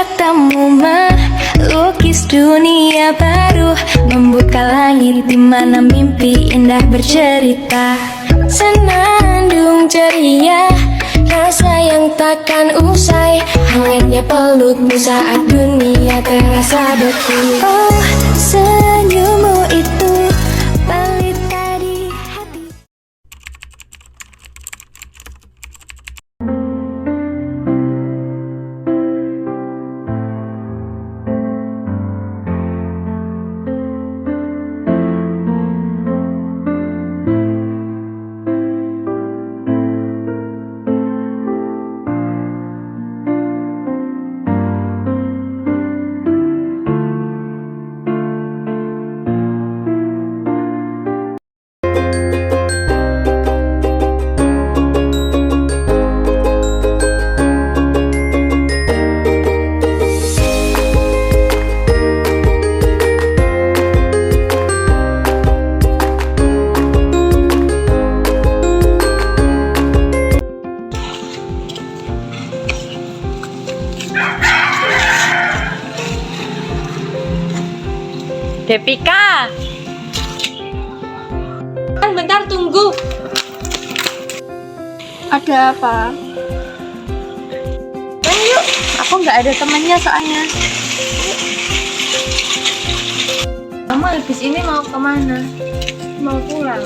bertemu melukis dunia baru, membuka langit di mana mimpi indah bercerita. Senandung ceria, rasa yang takkan usai, hangatnya pelukmu saat dunia terasa beku. Oh, senyummu itu pelita di hati. Devika, bentar tunggu. Ada apa? Yuk, aku nggak ada temennya soalnya. Kamu habis ini mau kemana? Mau pulang.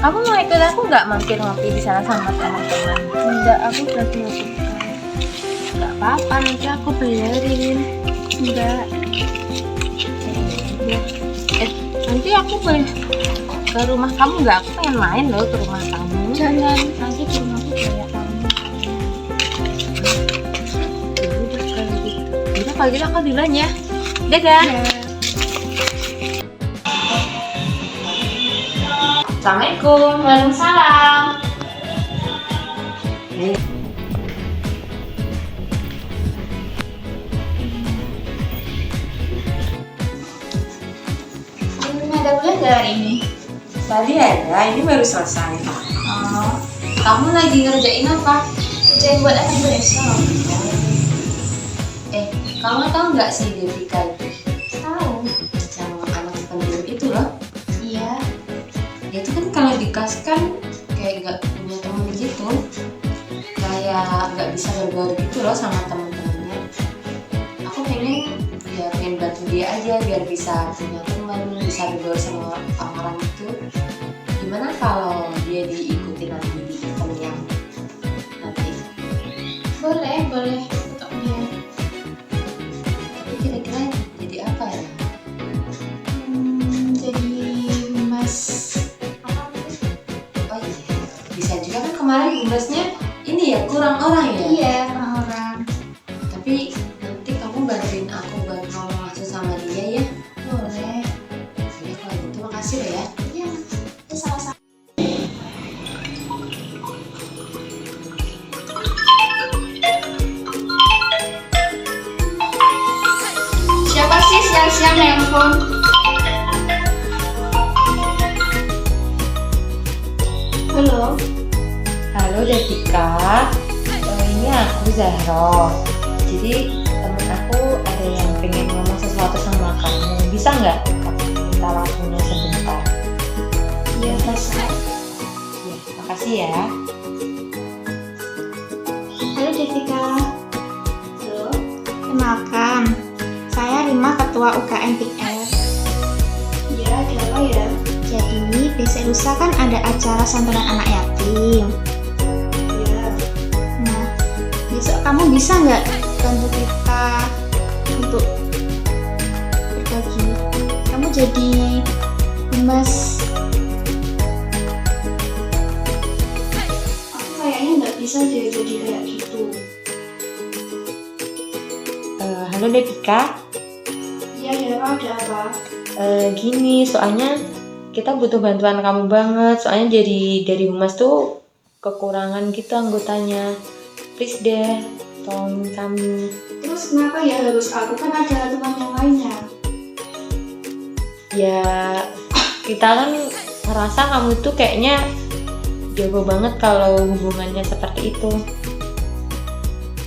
Kamu mau ikut aku nggak mampir ngopi di sana sama teman-teman? Enggak, aku udah pulang. Nggak apa-apa, nanti aku bayarin. Enggak. Nanti aku boleh ke rumah kamu nggak? Aku pengen main loh ke rumah kamu. Jangan, nanti di rumahku banyak kamu. Udah kalau gitu aku duluan ya. Dadah. Ya. Assalamualaikum. Waalaikumsalam. Ada kuliah nggak hari ini? Tadi ada, ini baru selesai. Oh, kamu lagi ngerjain apa? Ngerjain buat apa besok? Kamu tahu nggak sih Devika itu? Tahu. Yang anak pendiam itu loh. Iya. Dia tuh kan kalau dikaskan kayak nggak punya temen gitu, kayak nggak bisa bergaul gitu loh sama teman-temannya. Aku pengen bantu dia aja biar bisa punya teman, bisa bergaul sama orang-orang itu. Gimana kalau dia diikuti nanti di eventnya nanti? Boleh. Untuknya. Tapi kira-kira jadi apa ya? Jadi humas. Oh iya, bisa juga kan kemarin humasnya ini ya kurang orang ya? Iya, orang-orang. Tapi nanti kamu bantuin aku buat ngomong langsung sama dia ya? Boleh. Jadi kalau gitu makasih loh ya. Iya. Sama-sama. Siapa sih siang-siang nelpon? Halo. Halo Devika, ini aku Zahro. Jadi temen aku ada yang pengen ngomong sesuatu sama kamu. Bisa nggak minta waktunya sebentar? Iya, bisa. Ya, makasih ya. Halo Jessica. Halo. Kenalkan, saya Rima, Ketua UKM PR. Iya, ada apa ya? Jadi besok lusa kan ada acara santunan anak yatim. Iya. Nah, besok kamu bisa nggak bantu kita untuk berbagi? Kamu jadi humas. Aku kayaknya nggak bisa deh jadi kayak gitu. Halo Devika, Iya ya, ada apa? gini soalnya kita butuh bantuan kamu banget. Soalnya dari humas tuh kekurangan gitu anggotanya. Please deh, tolong kami. Terus kenapa ya harus aku, kan ada teman yang lainnya? Ya kita kan ngerasa kamu tuh kayaknya jago banget kalau hubungannya seperti itu.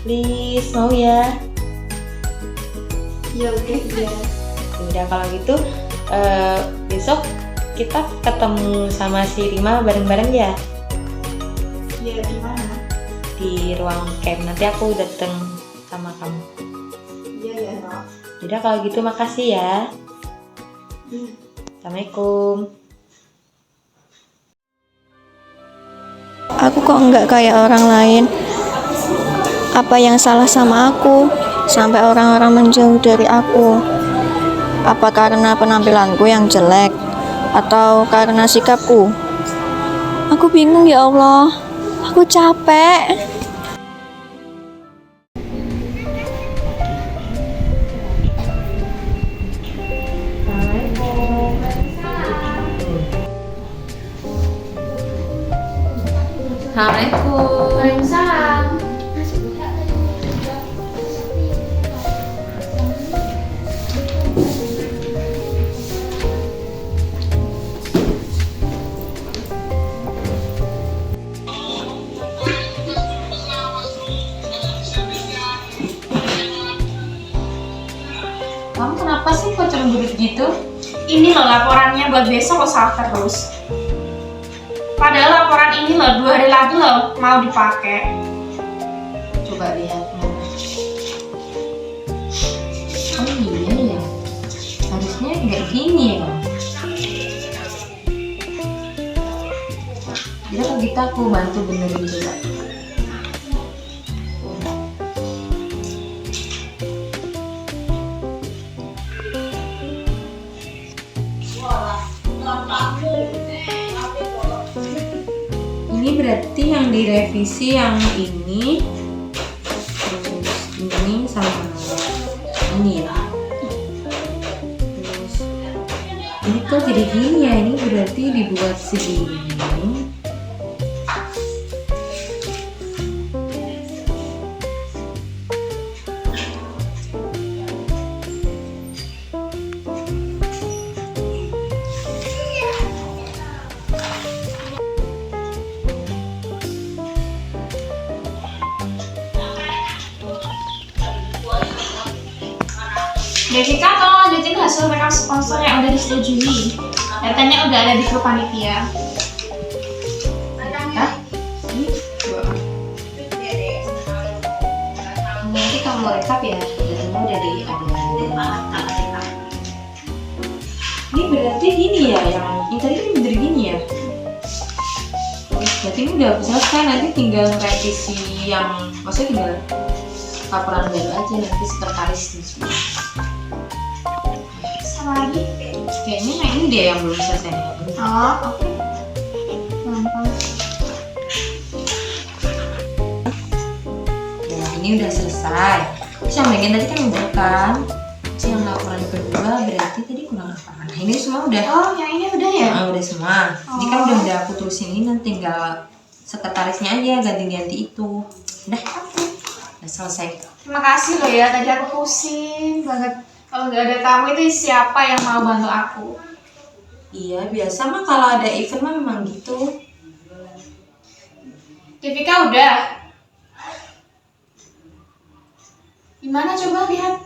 Please, mau ya? Ya udah ya. Udah kalau gitu besok kita ketemu sama si Rima bareng-bareng ya Ya di mana? di ruang camp. Nanti aku dateng sama kamu. Iya ya, Nok. Udah kalau gitu makasih ya. Assalamualaikum. Aku kok nggak kayak orang lain? Apa yang salah sama aku sampai orang-orang menjauh dari aku? Apa karena penampilanku yang jelek atau karena sikapku? Aku bingung ya Allah. Aku capek. Assalamualaikum. Waalaikumsalam. Kamu kenapa sih kok cemberut gitu? Ini loh laporannya buat besok lo salah terus. Padahal laporan ini loh 2 hari lagi loh mau dipakai. Coba lihat. Oh iya ya. Harusnya nggak gini ya. Jadi kalau gitu aku bantu benerin juga. Ini berarti yang direvisi yang ini, terus ini sama ini ya. Terus ini kok jadi gini ya? Ini berarti dibuat segini. Devika tolong lanjutin hasil makeup sponsor yang udah disetujui. Datanya udah ada di grup panitia. Hah? Ini dua. Nanti kamu rekap ya. Datanya udah ada. Ini berarti gini ya, yang tadi kan bener gini ya. Berarti ini udah selesai, nanti tinggal revisi yang maksudnya tinggal laporan baru aja, nanti sekretaris di sini. Sama lagi. Kayaknya yang ini deh yang belum selesai. Oh, oke. Gampang. Nah, ini udah selesai. Terus yang bagian tadi kan udah kan. Terus yang laporan kedua berarti tadi kurang apa? Nah ini semua udah. Oh, yang ini udah ya? Nah, udah semua. Jadi kan udah aku terusin ini, nanti tinggal sekretarisnya aja ganti-ganti itu. Udah selesai. Terima kasih loh ya, tadi aku pusing banget. Kalau nggak ada kamu itu siapa yang mau bantu aku? Iya biasa mah kalau ada event mah memang gitu. Devika udah. Gimana coba lihat?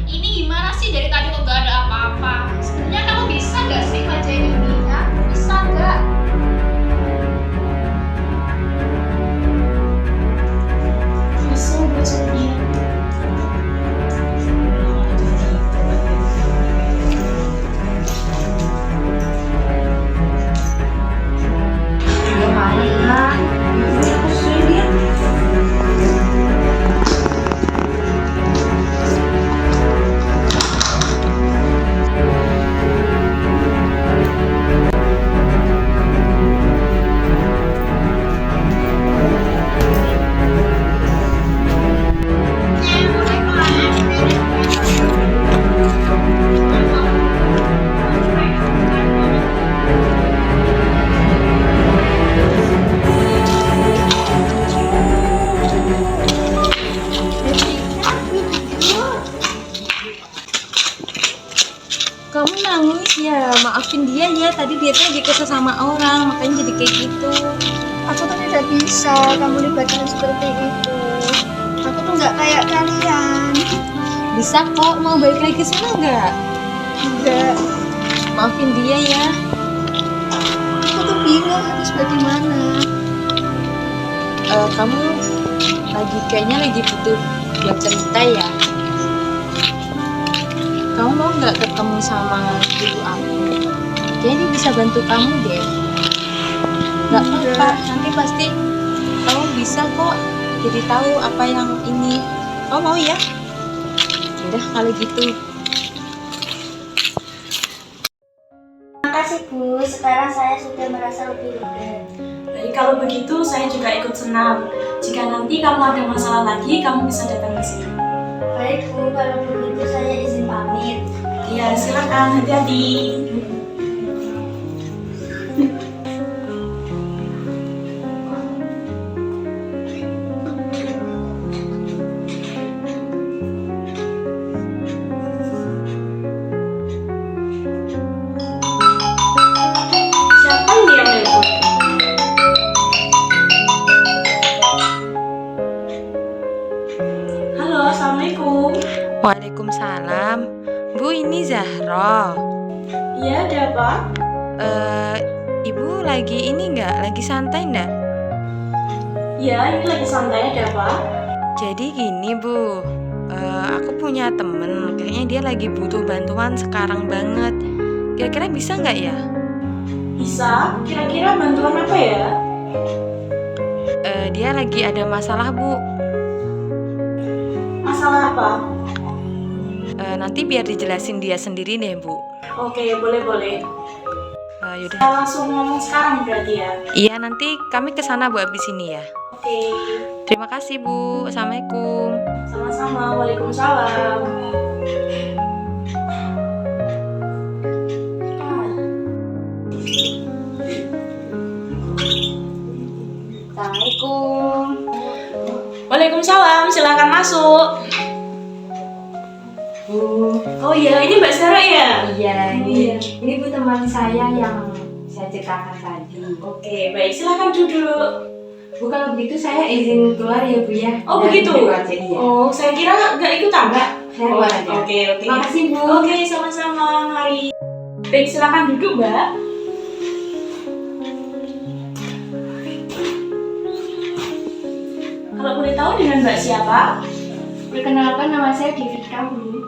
Ini gimana sih dari tadi kok gak ada apa-apa? Sebenarnya kamu bisa gak sih bacain ini ya? Bisa gak? Bisa bacanya. Kamu nangis ya, maafin dia ya. Tadi dia tuh lagi kesel sama orang, makanya jadi kayak gitu. Aku tuh tidak bisa kamu libatkan seperti itu. Aku tuh nggak kayak kalian. Bisa kok, mau balik lagi ke sana nggak? Enggak. Maafin dia ya. Aku tuh bingung harus bagaimana. Kamu kayaknya lagi butuh buat cerita ya. Kamu mau nggak ketemu sama ibu aku? Kayaknya dia bisa bantu kamu deh. Nggak apa-apa, nanti pasti kamu bisa kok jadi tahu apa yang ini. Kamu mau ya? Udah kalau gitu. Terima kasih Bu, sekarang saya sudah merasa lebih lega. Baik, kalau begitu saya juga ikut senang. Jika nanti kamu ada masalah lagi, kamu bisa datang ke sini. Baik Bu, kalau begitu saya izin pamit. Iya, silakan, hati-hati. Siapa ini yang nelpon? Halo, assalamualaikum. Waalaikumsalam. Bu, ini Zahra. Iya, ada apa? Ibu lagi ini nggak? Lagi santai nggak? Iya, ini lagi santai, ada apa? Jadi gini Bu, aku punya temen, kayaknya dia lagi butuh bantuan sekarang banget. Kira-kira bisa nggak ya? Bisa, kira-kira bantuan apa ya? Dia lagi ada masalah Bu. Masalah apa? Nanti biar dijelasin dia sendiri deh Bu. Oke, boleh-boleh. Yaudah. Kita langsung ngomong sekarang berarti ya? Iya, nanti kami kesana Bu abis ini ya. Oke, Terima kasih Bu. Assalamualaikum. sama-sama. Waalaikumsalam. Assalamualaikum. Waalaikumsalam, silakan masuk. Oh iya, ini Mbak Sarah ya? Iya, Iya. ini Bu teman saya yang saya ceritakan tadi. Oke, baik, silakan duduk. Bu, kalau begitu saya izin keluar ya Bu ya. Oh, Dan begitu? dulu aja, iya. Oh, saya kira nggak ikutan, Mbak. Saya keluar aja. Oke. Terima kasih Bu. Oke, sama-sama. Mari. Baik, silakan duduk, Mbak. Kalau boleh tahu dengan Mbak siapa? Perkenalkan, nama saya Devika Bu.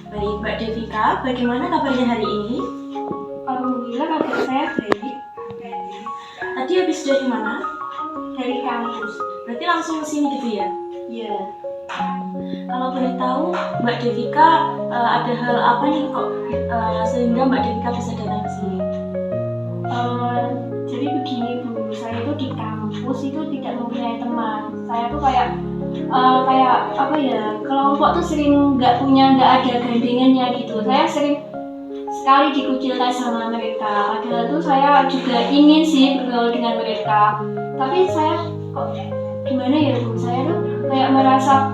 Baik, Mbak Devika, bagaimana kabarnya hari ini? Alhamdulillah kabar saya baik. Tadi habis dari mana? Dari kampus. Berarti langsung ke sini gitu ya? Iya. Kalau boleh tahu, Mbak Devika ada hal apa nih kok sehingga Mbak Devika bisa datang ke sini? Jadi begini Bu, saya itu di kampus itu tidak mempunyai teman. Saya tuh kayak apa ya, kelompok tuh sering nggak ada gandengannya gitu. Saya sering sekali dikucilkan sama mereka. Padahal tuh saya juga ingin sih bergaul dengan mereka. Tapi saya kok gimana ya Bu? Saya tuh kayak merasa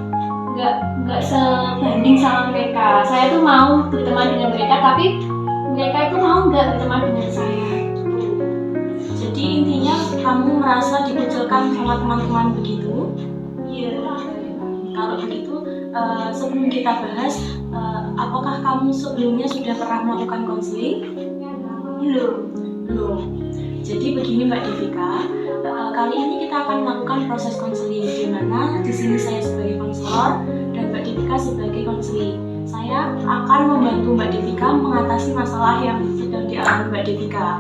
nggak sebanding sama mereka. Saya tuh mau berteman dengan mereka, tapi mereka itu mau nggak berteman dengan saya. Jadi intinya kamu merasa dikucilkan sama teman-teman begitu? Iya. Kalau begitu, sebelum kita bahas, apakah kamu sebelumnya sudah pernah melakukan konseling? Belum. Jadi begini Mbak Devika, kali ini kita akan melakukan proses konseling, di mana di sini saya sebagai konselor dan Mbak Devika sebagai konseling. Saya akan membantu Mbak Devika mengatasi masalah yang sedang dialami Mbak Devika.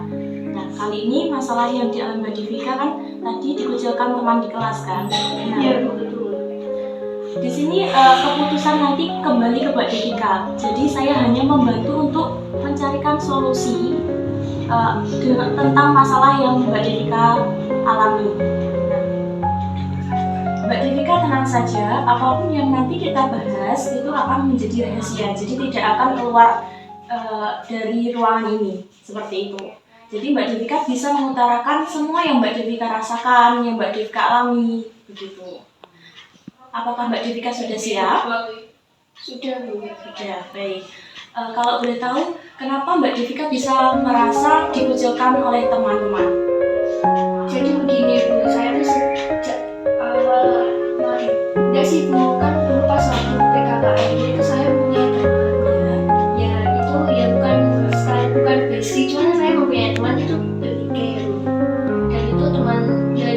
Nah, kali ini masalah yang dialami Mbak Devika kan tadi dikucilkan teman di kelas kan? Nah, Iya betul. di sini keputusan nanti kembali ke Mbak Devika. Jadi saya hanya membantu untuk mencarikan solusi tentang masalah yang Mbak Devika alami. Nah, Mbak Devika tenang saja, apapun yang nanti kita bahas itu akan menjadi rahasia. Jadi tidak akan keluar dari ruangan ini seperti itu. Jadi Mbak Devika bisa mengutarakan semua yang Mbak Devika rasakan, yang Mbak Devika alami, begitu. Apakah Mbak Devika sudah siap? Sudah Bu. Sudah, baik. Kalau boleh tahu, kenapa Mbak Devika bisa merasa dikucilkan oleh teman-teman? Jadi begini Bu, saya tuh sejak awal kemarin enggak sih Bu, kan dulu pas waktu PKKM itu saya punya teman ya itu ya bukan bestie, cuma saya mempunyai teman itu bertiga ya Bu. Dan itu teman ya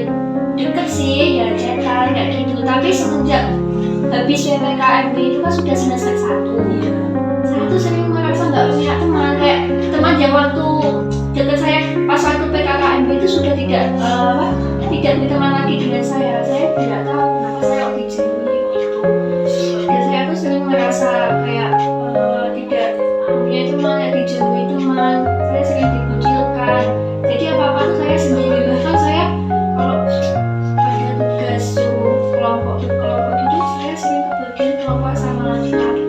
deket sih, ya chatan kayak gitu. Tapi semenjak habis PKKM itu kan sudah semester 1 ya, saya tuh sering merasa nggak punya teman, kayak teman yang waktu deket saya pas waktu PKKM itu sudah tidak berteman lagi dengan saya tidak tahu kenapa saya kok dijauhi gitu. Dan saya tuh sering merasa kayak tidak punya teman, ya dijauhi teman, saya sering dikucilkan. Jadi apa-apa tuh saya sendiri, bahkan saya kalau ada tugas suruh kelompok gitu saya sering kebagian kelompok sama laki-laki.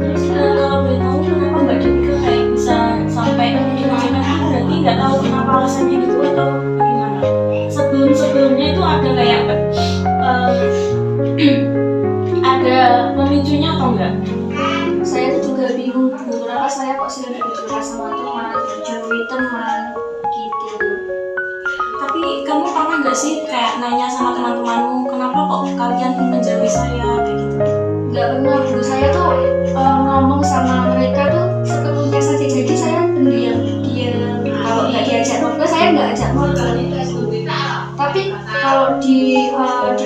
Terus kalau boleh tahu kenapa Mbak Devika kayak bisa sampai dikucilkan, berarti nggak tahu kenapa alasannya gitu atau bagaimana? Sebelumnya itu ada kayak ada pemicunya atau enggak? Saya tuh juga bingung Bu, kenapa saya kok sering dikucilkan sama teman, dijauhi teman gitu. Tapi kamu pernah nggak sih kayak nanya sama teman-temanmu, kenapa kok kalian menjauhi saya kayak gitu? Nggak pernah Bu, saya tuh ngomong sama mereka tuh sepenuhnya saja. Jadi saya pendiam, kalau nggak diajak ngobrol saya nggak ajak ngobrol. Tapi kalau di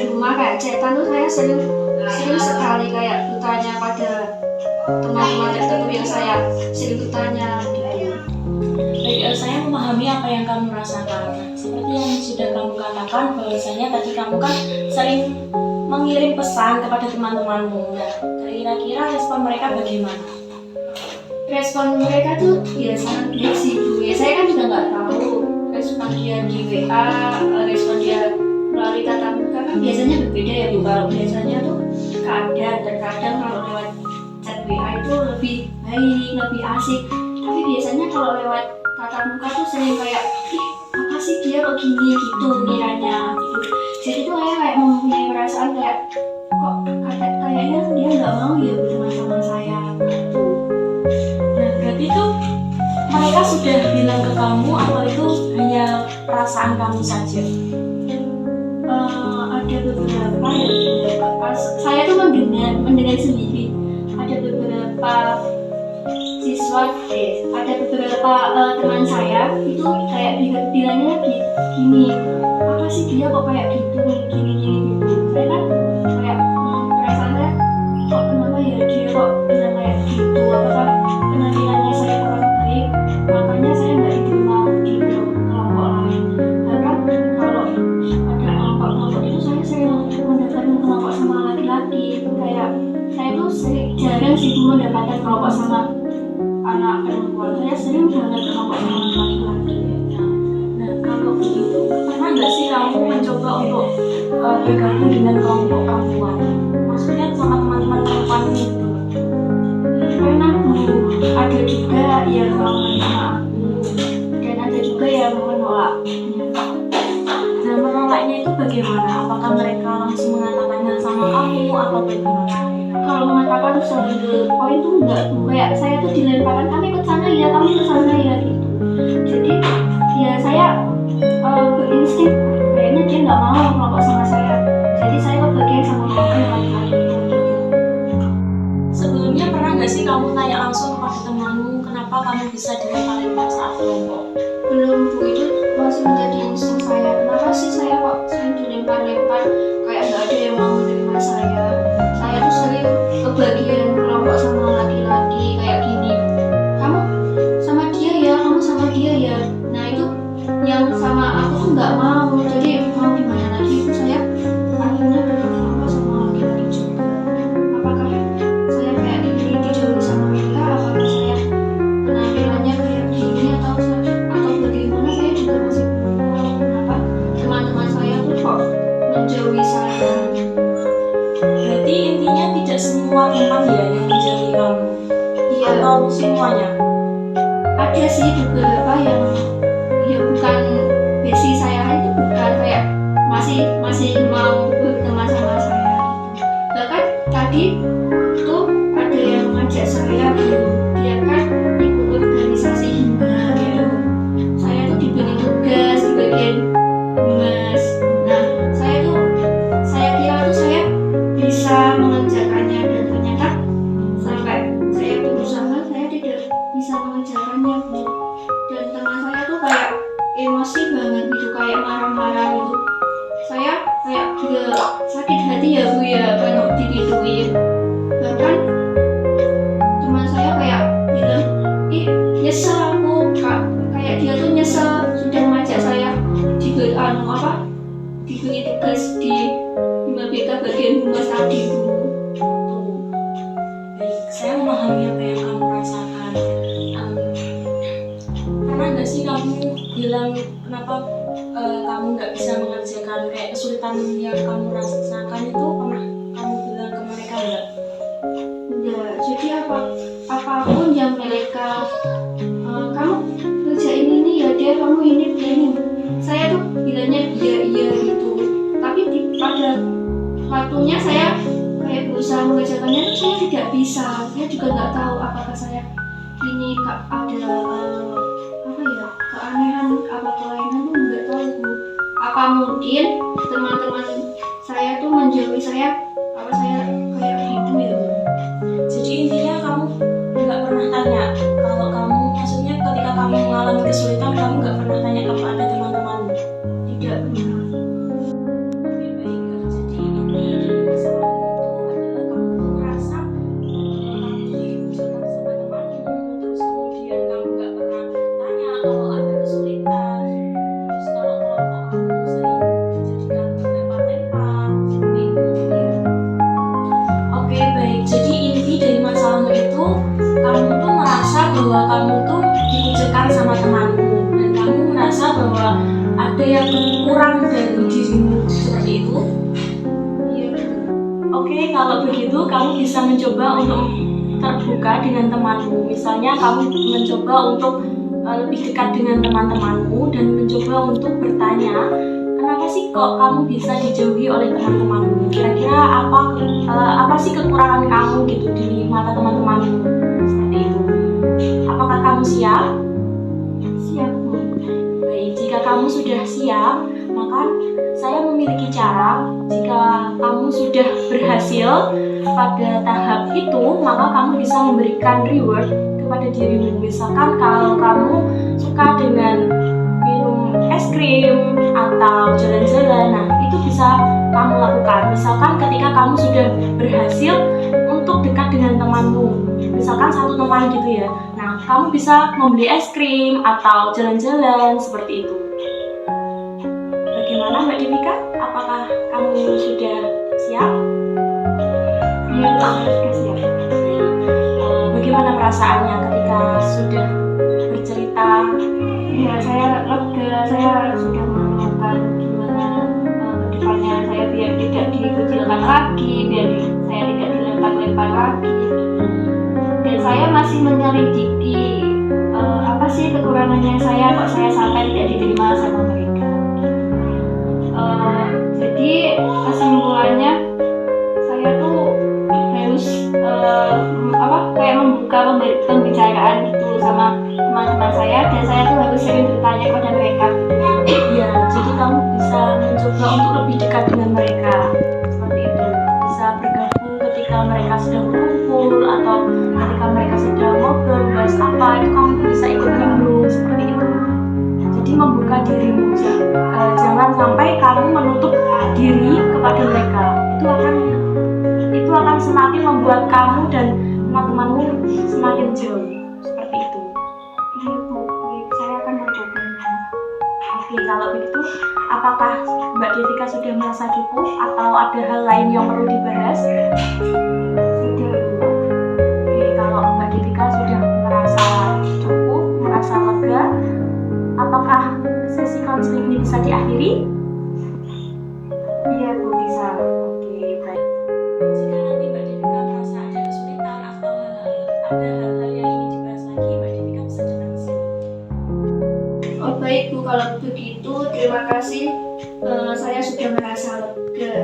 rumah kayak chatan tuh saya sering sekali kayak bertanya pada teman-teman tertentu yang saya sering bertanya gitu. Baik, saya memahami apa yang kamu rasakan. Seperti yang sudah kamu katakan, bahwasanya tadi kamu kan sering mengirim pesan kepada teman-temanmu. Nah, kira-kira respon mereka bagaimana? Respon mereka tuh ya sangat baik sih Bu. Ya saya kan juga nggak tahu respon dia di WA, respon dia melalui tatap muka kan biasanya berbeda ya Bu. Kalau biasanya tuh terkadang kalau lewat chat WA itu lebih baik, lebih asik. Tapi biasanya kalau lewat tatap muka tuh sering kayak, ih apa sih dia kok gini gitu kiranya gitu. Jadi tuh kayak mempunyai perasaan kayak kok kayaknya dia nggak mau ya berteman sama saya gitu. Nah, berarti itu mereka sudah bilang ke kamu atau itu hanya perasaan kamu saja? Ada beberapa ya, pas saya tuh mendengar sendiri ada beberapa siswa ada beberapa teman saya itu kayak bilangnya gini, apa sih dia kok kayak gitu gini gitu. Saya kan kayak perasaan saya kok kenapa ya dia kok bilang kayak gitu, apakah penampilannya saya kurang baik makanya saya nggak diterima di kelompok lain. Bahkan kalau ada kelompok itu saya sering mendapatkan kelompok sama laki-laki, kayak saya tuh jarang sih mendapatkan kelompok sama anak perempuan, saya sering banget kelompok sama laki-laki. Nah, kalau begitu, pernah nggak sih kamu mencoba untuk bergabung dengan kelompok perempuan? Maksudnya sama teman-teman perempuan itu? Pernah Bu, ada juga yang mau menerima aku dan ada juga yang menolak. Nah, menolaknya itu bagaimana? Apakah mereka langsung mengatakannya sama kamu atau bagaimana? Kalau mengatakan sambil poin tuh enggak Bu, kayak saya tuh dilemparkan, kamu ikut sana ya, kamu ikut sana ya gitu. Jadi ya saya berinsting kayaknya dia nggak mau kelompok sama saya, jadi saya kebagian sama kelompok yang laki-laki. Sebelumnya pernah nggak sih kamu tanya langsung kepada temanmu kenapa kamu bisa dilempar-lempar saat kelompok? Belum Bu, itu masih menjadi insting saya, kenapa sih saya kok sering dilempar-lempar, kayak nggak ada yang mau menerima saya. Saya tuh sering kebagian kelompok sama laki-laki kayak gini, kamu sama dia ya, kamu sama dia ya. Nah itu yang sama aku tuh nggak mau, jadi mau gimana lagi Bu, saya akhirnya berkelompok sama laki-laki juga. Apakah saya kayak gini dijauhi sama mereka, apakah saya penampilannya kayak gini atau bagaimana, saya juga masih belum tahu kenapa teman-teman saya tuh kok menjauhi saya. Berarti intinya tidak semua teman ya yang menjauhi kamu? Iya, Atau semuanya? ada sih beberapa yang ya bukan besi saya itu, bukan kayak masih mau berteman sama saya gitu. Bahkan tadi tuh ada yang ngajak saya ya sakit hati ya Bu ya kalau digituin. Bahkan teman saya kayak bilang, ih nyesel aku kayak dia tuh nyesel sudah mengajak saya diberi tugas di BK bagian humas tadi Bu. Baik, saya memahami apa yang kamu rasakan. Pernah nggak sih kamu bilang kenapa kamu nggak bisa mengerjakan kayak kesulitan yang kamu rasakan itu, pernah kamu bilang ke mereka nggak? Enggak, jadi apapun yang mereka kamu kerjain ini ya dia, kamu ini. Saya tuh bilangnya iya gitu. Tapi pada waktunya saya kayak berusaha mengerjakannya, saya tidak bisa. Saya juga nggak tahu apakah saya ini ada keanehan apa kelainan tuh nggak tahu Bu. Apa mungkin teman-teman saya tuh menjauhi saya, apa saya kayak gitu ya Bu. Jadi intinya kamu nggak pernah tanya kalau kamu, maksudnya ketika kamu mengalami kesulitan kamu nggak pernah tanya kepada teman-temanmu? Tidak pernah. Oke, baik. Jadi inti dari masalah itu adalah kamu tuh merasa kamu dibicarakan sama temanmu, terus kemudian kamu nggak pernah tanya kalau ada kesulitan, terus kalau kelompok kamu sering dijadikan lempar-lempar seperti itu ya. Oke, baik. Jadi inti dari masalahmu itu kamu tuh merasa bahwa kamu tuh dikucilkan sama temanmu dan kamu merasa bahwa ada yang kurang dari dirimu seperti itu. Iya. Oke, kalau begitu kamu bisa mencoba untuk terbuka dengan temanmu. Misalnya kamu mencoba untuk lebih dekat dengan teman-temanmu dan mencoba untuk bertanya, kenapa sih kok kamu bisa dijauhi oleh teman-temanmu? Kira-kira apa sih kekurangan kamu gitu di mata teman-temanmu? Seperti itu. Apakah kamu siap? Siap Bu. Baik, jika kamu sudah siap, maka saya memiliki cara. Jika kamu sudah berhasil pada tahap itu, maka kamu bisa memberikan reward kepada dirimu. Misalkan kalau kamu suka dengan minum es krim atau jalan-jalan, nah itu bisa kamu lakukan. Misalkan ketika kamu sudah berhasil untuk dekat dengan temanmu, misalkan satu teman gitu ya, nah kamu bisa membeli es krim atau jalan-jalan seperti itu. Bagaimana Mbak Devika? Apakah kamu sudah siap? Iya Bu, saya sudah siap. Bagaimana perasaannya ketika sudah bercerita? Ya saya lega, saya sudah menemukan gimana kedepannya saya biar tidak dikucilkan lagi, biar saya tidak dilempar-lempar lagi. Dan saya masih menyelidiki apa sih kekurangannya saya, kok saya sampai tidak diterima sama mereka. Jadi kesimpulannya saya tuh harus kayak membuka pembicaraan gitu sama teman-teman saya, dan saya tuh harus sering bertanya kepada mereka. Ya, jadi kamu bisa mencoba untuk lebih dekat dengan mereka seperti itu. Bisa bergabung ketika mereka sedang berkumpul atau ketika mereka sedang ngobrol bahas apa, itu kamu bisa ikut nimbrung seperti itu. Jadi membuka dirimu, jangan sampai kamu menutup diri kepada mereka. Itu akan semakin membuat kamu dan teman-temanmu semakin jauh seperti itu. Iya Bu, baik, saya akan mencoba. Oke, kalau begitu, apakah Mbak Devika sudah merasa cukup atau ada hal lain yang perlu dibahas? Sudah Bu. Oke, kalau Mbak Devika sudah merasa cukup, merasa lega, apakah sesi konseling ini bisa diakhiri? Iya Bu, bisa. Oke, baik. Jika nanti Mbak Devika merasa ada kesulitan atau ada hal-hal yang ingin dibahas lagi, Mbak Devika bisa datang ke sini. Oh baik Bu, kalau begitu terima kasih, saya sudah merasa lega.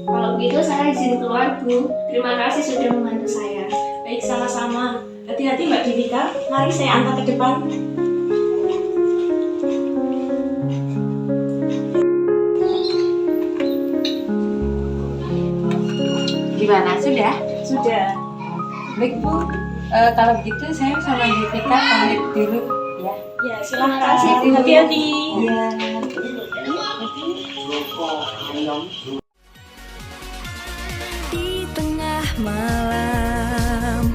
Kalau begitu saya izin keluar Bu, terima kasih sudah membantu saya. Baik, sama-sama. Hati-hati Mbak Devika, mari saya antar ke depan. Gimana? Sudah? Sudah. Baik Bu, kalau begitu saya sama Devika pamit dulu ya. Ya, silakan. Terima kasih, Bu. Hati-hati. Iya. Di tengah malam,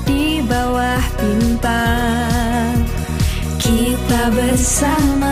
di bawah bintang, kita bersama